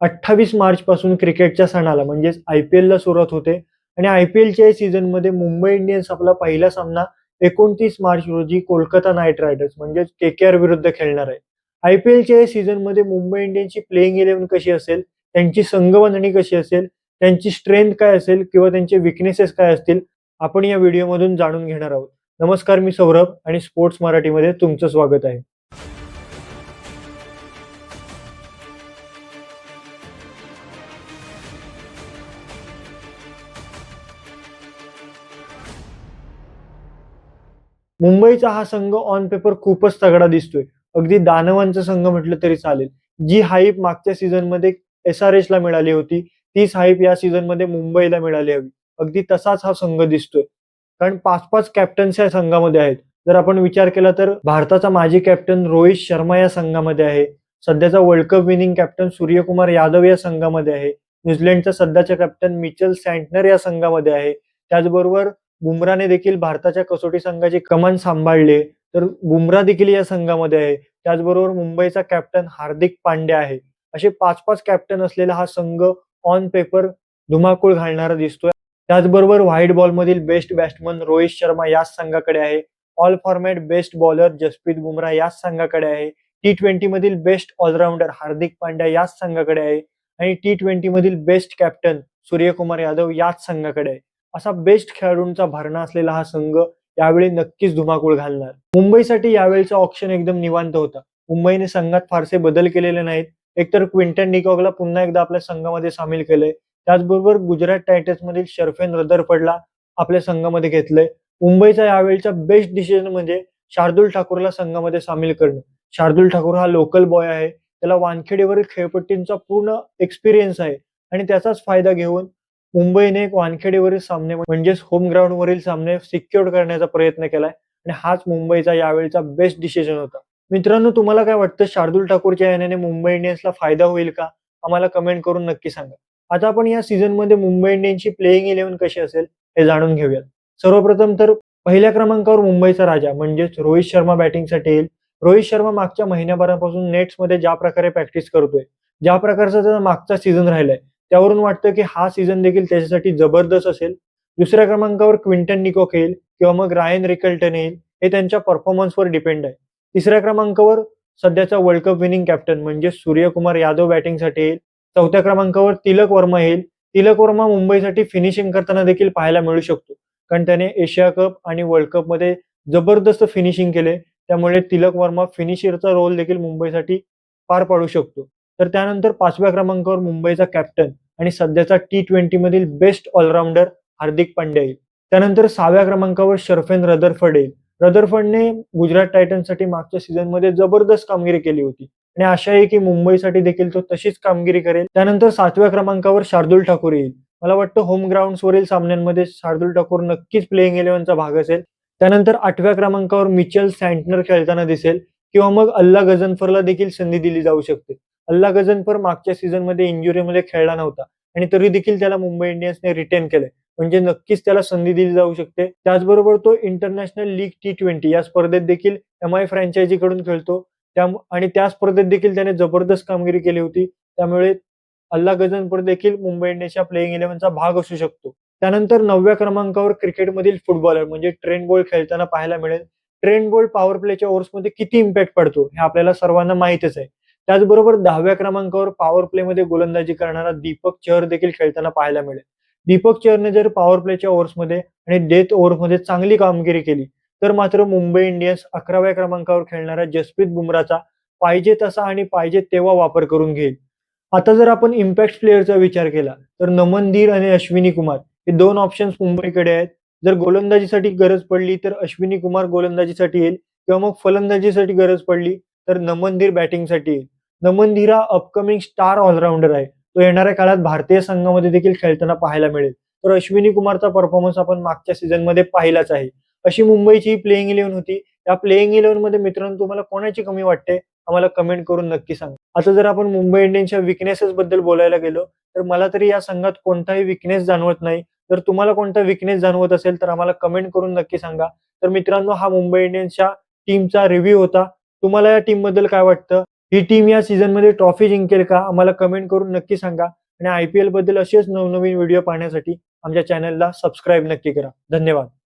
28 मार्च पासून क्रिकेटच्या सणाला म्हणजेच IPL ला सुरुवात होते आणि IPLच्या सीझनमध्ये मुंबई इंडियन्स आपला पहिला सामना 29 मार्च रोजी कोलकाता नाईट रायडर्स म्हणजेच KKR विरुद्ध खेळणार आहे. IPLच्या सीझनमध्ये मुंबई इंडियन्सची प्लेइंग 11 कशी असेल, त्यांची संघबांधणी कशी असेल, त्यांची स्ट्रेंथ काय असेल किंवा त्यांचे विकनेसेस काय असतील, आपण या व्हिडिओमधून जाणून घेणार आहोत. नमस्कार, मी सौरभ आणि स्पोर्ट्स मराठीमध्ये तुमचं स्वागत आहे. मुंबईचा हा संघ ऑन पेपर खूपच तगडा दिसतोय. अगदी दानवांचा संघ म्हटलं तरी चालेल. जी हाईप मागच्या सीझनमध्ये SRHला मिळाली होती, तीच हाईप या सीझनमध्ये मुंबईला मिळाली हवी. अगदी तसाच हा संघ दिसतोय. कारण 5-5 कॅप्टन्स या संघामध्ये आहेत. जर आपण विचार केला तर भारताचा माजी कॅप्टन रोहित शर्मा या संघामध्ये आहे. सध्याचा world cup winning captain Suryakumar Yadav या संघामध्ये आहे. न्यूझीलंडचा सध्याचा कॅप्टन मिचेल सँटनर या संघामध्ये आहे. त्याचबरोबर बुमराने देखील भारताच्या कसोटी संघाची कमान सांभाळली, तर बुमरा देखील या संघामध्ये आहे. त्याचबरोबर मुंबईचा कॅप्टन हार्दिक पांड्या आहे. असे 5-5 कॅप्टन असलेला हा संघ ऑन पेपर धुमाकूळ घालणारा दिसतोय. त्याचबरोबर व्हाईट बॉलमधील बेस्ट बॅट्समन रोहित शर्मा याच संघाकडे आहे. All format best bowler Jasprit Bumrah याच संघाकडे आहे. T20 मधील बेस्ट ऑलराऊंडर हार्दिक पांड्या याच संघाकडे आहे आणि T20 मधील बेस्ट कॅप्टन सूर्यकुमार यादव याच संघाकडे आहे. असा बेस्ट खेळाडूंचा भरणा असलेला हा संघ यावेळी नक्कीच धुमाकूळ घालणार. मुंबईसाठी यावेळीचा ऑप्शन एकदम निवांत होता. मुंबईने संघात फारसे बदल केलेले नाहीत. एकतर क्विंटन डिकॉकला पुन्हा एकदा आपल्या संघामध्ये सामील केलंय. त्याचबरोबर गुजरात टायटन्स मधील शर्फेन रदरफर्डला आपल्या संघामध्ये घेतलंय. मुंबईचा यावेळीचा बेस्ट डिसिजन म्हणजे शार्दुल ठाकूरला संघामध्ये सामील करणं. शार्दुल ठाकूर हा लोकल बॉय आहे. त्याला वानखेडेवरील खेळपट्टींचा पूर्ण एक्सपिरियन्स आहे आणि त्याचाच फायदा घेऊन मुंबईने एक वानखेडेवरील सामने म्हणजेच होम ग्राउंडवरील सामने सिक्युअर करण्याचा प्रयत्न केलाय आणि हाच मुंबईचा यावेळीचा बेस्ट डिसिजन होता. मित्रांनो, तुम्हाला काय वाटतं, शार्दुल ठाकूरच्या येण्याने मुंबई इंडियन्सला फायदा होईल का? आम्हाला कमेंट करून नक्की सांगा. आता आपण या सीझनमध्ये मुंबई इंडियन्सची प्लेइंग 11 कशी असेल हे जाणून घेऊयात. सर्वप्रथम तर पहिल्या क्रमांकावर मुंबईचा राजा म्हणजेच रोहित शर्मा बॅटिंगसाठी येईल. रोहित शर्मा मागच्या महिन्याभरापासून नेट्समध्ये ज्या प्रकारे प्रॅक्टिस करतोय, ज्या प्रकारचा त्याचा मागचा सीझन राहिलाय, त्यावरून वाटतं की हा सीझन देखील त्याच्यासाठी जबरदस्त असेल. दुसऱ्या क्रमांकावर क्विंटन डिकॉक येईल किंवा मग रायन रिकल्टन येईल, हे त्यांच्या परफॉर्मन्सवर डिपेंड आहे. तिसऱ्या क्रमांकावर सध्याचा वर्ल्ड कप विनिंग कॅप्टन म्हणजे सूर्यकुमार यादव बॅटिंगसाठी येईल. चौथ्या क्रमांकावर तिलक वर्मा येईल. तिलक वर्मा मुंबईसाठी फिनिशिंग करताना देखील पाहायला मिळू शकतो, कारण त्याने एशिया कप आणि वर्ल्ड कप मध्ये जबरदस्त फिनिशिंग केले. त्यामुळे तिलक वर्मा फिनिशरचा रोल देखील मुंबईसाठी पार पाडू शकतो. तर त्यानंतर 5व्या क्रमांकावर मुंबईचा कॅप्टन आणि सध्याचा T20 मधील बेस्ट ऑलराऊंडर हार्दिक पांड्या येईल. त्यानंतर 6व्या क्रमांकावर शर्फेन रदरफर्ड येईल. रदरफर्डने गुजरात टायटन्ससाठी मागच्या सीझनमध्ये जबरदस्त कामगिरी केली होती आणि आशा आहे की मुंबईसाठी देखील तो तशीच कामगिरी करेल. त्यानंतर 7व्या क्रमांकावर शार्दुल ठाकूर येईल. मला वाटतं होम ग्राउंड्सवरील सामन्यांमध्ये शार्दुल ठाकूर नक्कीच प्लेइंग 11चा भाग असेल. त्यानंतर 8व्या क्रमांकावर मिचेल सँटनर खेळताना दिसेल किंवा मग अल्ला गझनफरला देखील संधी दिली जाऊ शकते. अल्ला गझनफर मागच्या सीझनमध्ये इंजुरीमध्ये खेळला नव्हता आणि तरी देखील त्याला मुंबई इंडियन्सने रिटेन केलंय, म्हणजे नक्कीच त्याला संधी दिली जाऊ शकते. त्याचबरोबर तो इंटरनॅशनल लीग T20 या स्पर्धेत देखील MI फ्रँचायझी कडून खेळतो आणि त्या स्पर्धेत देखील त्याने जबरदस्त कामगिरी केली होती. त्यामुळे अल्ला गझनफर देखील मुंबई इंडियन्सच्या प्लेइंग 11चा भाग असू शकतो. त्यानंतर 9व्या क्रमांकावर क्रिकेटमधील फुटबॉलर म्हणजे ट्रेंट बोल्ट खेळताना पाहायला मिळेल. ट्रेंट बोल्ट पॉवर प्लेच्या ओव्हर्समध्ये किती इम्पॅक्ट पडतो हे आपल्याला सर्वांना माहितच आहे. त्याचबरोबर 10व्या क्रमांकावर पॉवर प्लेमध्ये गोलंदाजी करणारा दीपक चहर देखील खेळताना पाहायला मिळेल. दीपक चहरने जर पॉवर प्लेच्या ओव्हर्समध्ये आणि डेथ ओव्हरमध्ये चांगली कामगिरी केली तर मात्र मुंबई इंडियन्स 11व्या क्रमांकावर खेळणाऱ्या जसप्रीत बुमराहचा पाहिजे तसा आणि पाहिजे तेव्हा वापर करून घेईल. आता जर आपण इम्पॅक्ट प्लेअरचा विचार केला तर नमन धीर आणि अश्विनी कुमार हे 2 ऑप्शन्स मुंबईकडे आहेत. जर गोलंदाजीसाठी गरज पडली तर अश्विनी कुमार गोलंदाजीसाठी येईल किंवा मग फलंदाजीसाठी गरज पडली तर नमन धीर बॅटिंगसाठी येईल. नमन धीर हा अपकमिंग स्टार ऑलराऊंडर आहे. तो येणाऱ्या काळात भारतीय संघामध्ये देखील खेळताना पाहायला मिळेल. तर अश्विनी कुमारचा परफॉर्मन्स आपण मागच्या सीझनमध्ये पाहिलाच आहे. अशी मुंबईची प्लेइंग 11 होती. या प्लेइंग 11 मध्ये मित्रांनो तुम्हाला कोणाची कमी वाटते आम्हाला कमेंट करून नक्की सांगा. आता जर आपण मुंबई इंडियन्सच्या विकनेसेस बद्दल बोलायला गेलो तर मला तरी या संघात कोणताही विकनेस जाणवत नाही. जर तुम्हाला कोणता विकनेस जाणवत असेल तर आम्हाला कमेंट करून नक्की सांगा. तर मित्रांनो, हा मुंबई इंडियन्सच्या टीमचा रिव्ह्यू होता. तुम्हाला या टीम बद्दल काय वाटतं ही टीम या सीझनमध्ये ट्रॉफी जिंकेल का? आम्हाला कमेंट करून नक्की सांगा आणि IPL बद्दल असेच नवनवीन व्हिडिओ पाहण्यासाठी आमच्या चॅनलला सबस्क्राईब नक्की करा. धन्यवाद.